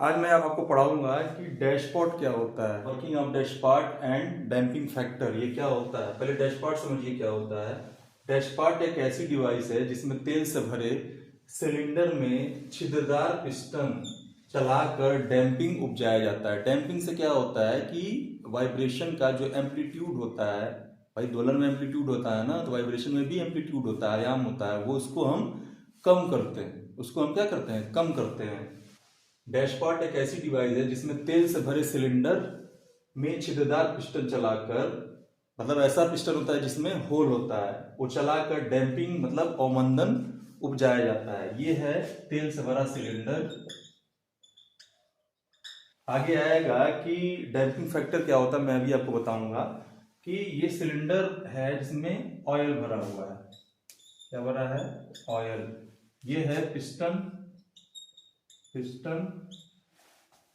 आज मैं आपको पढ़ाऊंगा कि डैशपॉट क्या होता है, working of dashpot and damping factor, ये क्या होता है। पहले डैशपॉट समझिए क्या होता है। डैशपॉट एक ऐसी डिवाइस है जिसमें तेल से भरे सिलेंडर में छिद्रदार पिस्टन चलाकर डैम्पिंग उपजाया जाता है। डैम्पिंग से क्या होता है कि वाइब्रेशन का जो एम्पलीट्यूड होता है, भाई दोलन में एम्पलीट्यूड होता है ना, तो वाइब्रेशन में भी एम्पलीट्यूड होता है, आयाम होता है, वो उसको हम कम करते हैं। उसको हम क्या करते हैं, कम करते हैं। डैशपॉट एक ऐसी डिवाइस है जिसमें तेल से भरे सिलेंडर में छिद्रदार पिस्टन चलाकर, मतलब ऐसा पिस्टन होता है जिसमें होल होता है, वो चलाकर डैम्पिंग मतलब अवमंदन उपजाया जाता है। ये है तेल से भरा सिलेंडर। आगे आएगा कि डैम्पिंग फैक्टर क्या होता है, मैं भी आपको बताऊंगा कि ये सिलेंडर है जिसमें ऑयल भरा हुआ है। क्या भरा है? ऑयल। ये है पिस्टन। पिस्टन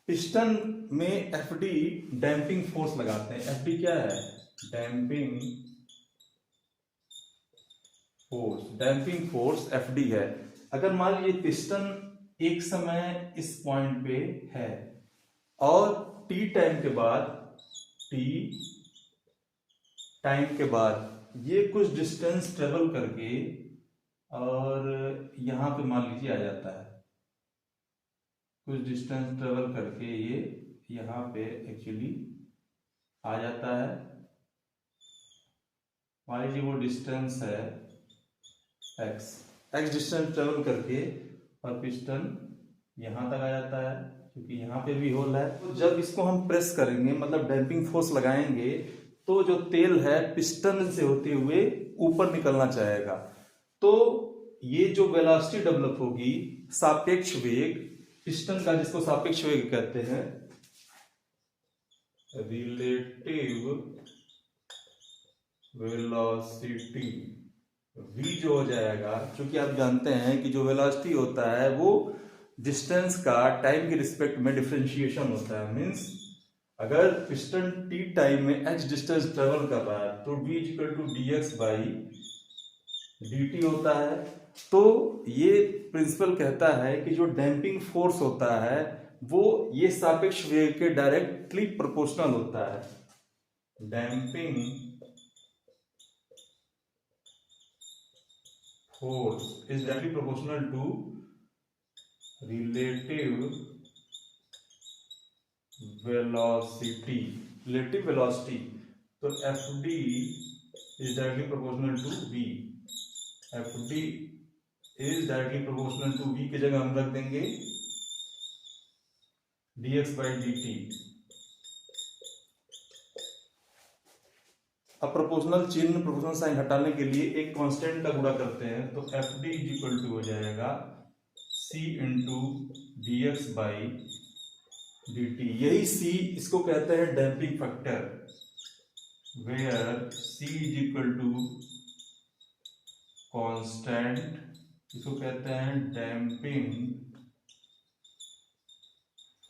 पिस्टन में एफडी डैम्पिंग फोर्स लगाते हैं। एफडी क्या है? Damping force. Damping force FD है। अगर मान लीजिए पिस्टन एक समय इस पॉइंट पे है और टी टाइम के बाद, टी टाइम के बाद ये कुछ डिस्टेंस ट्रेवल करके और यहां पे मान लीजिए आ जाता है, कुछ डिस्टेंस ट्रेवल करके ये यहाँ पे एक्चुअली आ जाता है। मान लीजिए वो डिस्टेंस है एक्स। एक्स डिस्टेंस ट्रेवल करके और पिस्टन यहाँ तक आ जाता है, क्योंकि यहाँ पे भी होल है। तो जब इसको हम प्रेस करेंगे, मतलब डैम्पिंग फोर्स लगाएंगे, तो जो तेल है पिस्टन से होते हुए ऊपर निकलना चाहेगा। तो ये जो वेलोसिटी डेवलप होगी, सापेक्ष वेग पिस्टन का, जिसको सापेक्ष वेग कहते हैं, रिलेटिव वेलोसिटी, v जो हो जाएगा, क्योंकि आप जानते हैं कि जो वेलोसिटी होता है वो डिस्टेंस का टाइम के रिस्पेक्ट में डिफरेंशिएशन होता है। मींस अगर पिस्टन t टाइम में h डिस्टेंस ट्रेवल कर रहा है तो v equal to dx by dt होता है। तो ये प्रिंसिपल कहता है कि जो डैम्पिंग फोर्स होता है वो ये सापेक्ष वेग के डायरेक्टली प्रोपोर्शनल होता है। Damping force is directly proportional to relative velocity. Relative velocity, तो FD is directly proportional to V. FD is directly proportional to V की जगह हम रख देंगे dx by dt। अब प्रोपोर्शनल चिन्ह, प्रोपोर्शनल साइन हटाने के लिए एक कांस्टेंट का गुणा करते हैं, तो एफ डी इक्वल टू हो जाएगा c into d x by d t. यही c, इसको कहते हैं damping factor, where c is equal to constant, इसको कहते हैं डैम्पिंग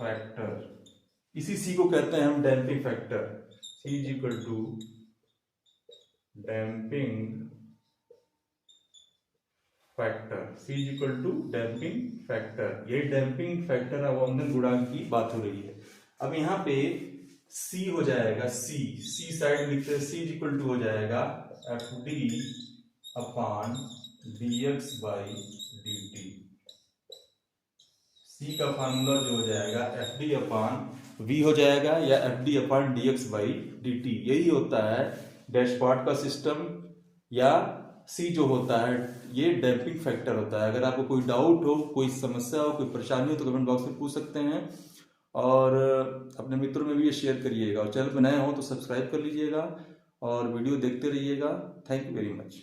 फैक्टर। इसी c को कहते हैं हम damping factor. c is equal to damping factor, C is equal to damping factor. ये डैम्पिंग फैक्टर अवमंदन गुणांक की बात हो रही है। अब यहाँ पे C हो जाएगा, C साइड लिखते हैं, C इज इक्वल टू हो जाएगा F D upon D x by d T. C का फार्मूला जो हो जाएगा एफ डी अपॉन V हो जाएगा, या F D upon D x by d t. यही होता है डैशपॉट का सिस्टम, या C जो होता है ये डैम्पिंग फैक्टर होता है। अगर आपको कोई डाउट हो, कोई समस्या हो, कोई परेशानी हो, तो कमेंट बॉक्स में पूछ सकते हैं, और अपने मित्रों में भी ये शेयर करिएगा। और चैनल पर नए हो तो सब्सक्राइब कर लीजिएगा और वीडियो देखते रहिएगा। Thank you very much.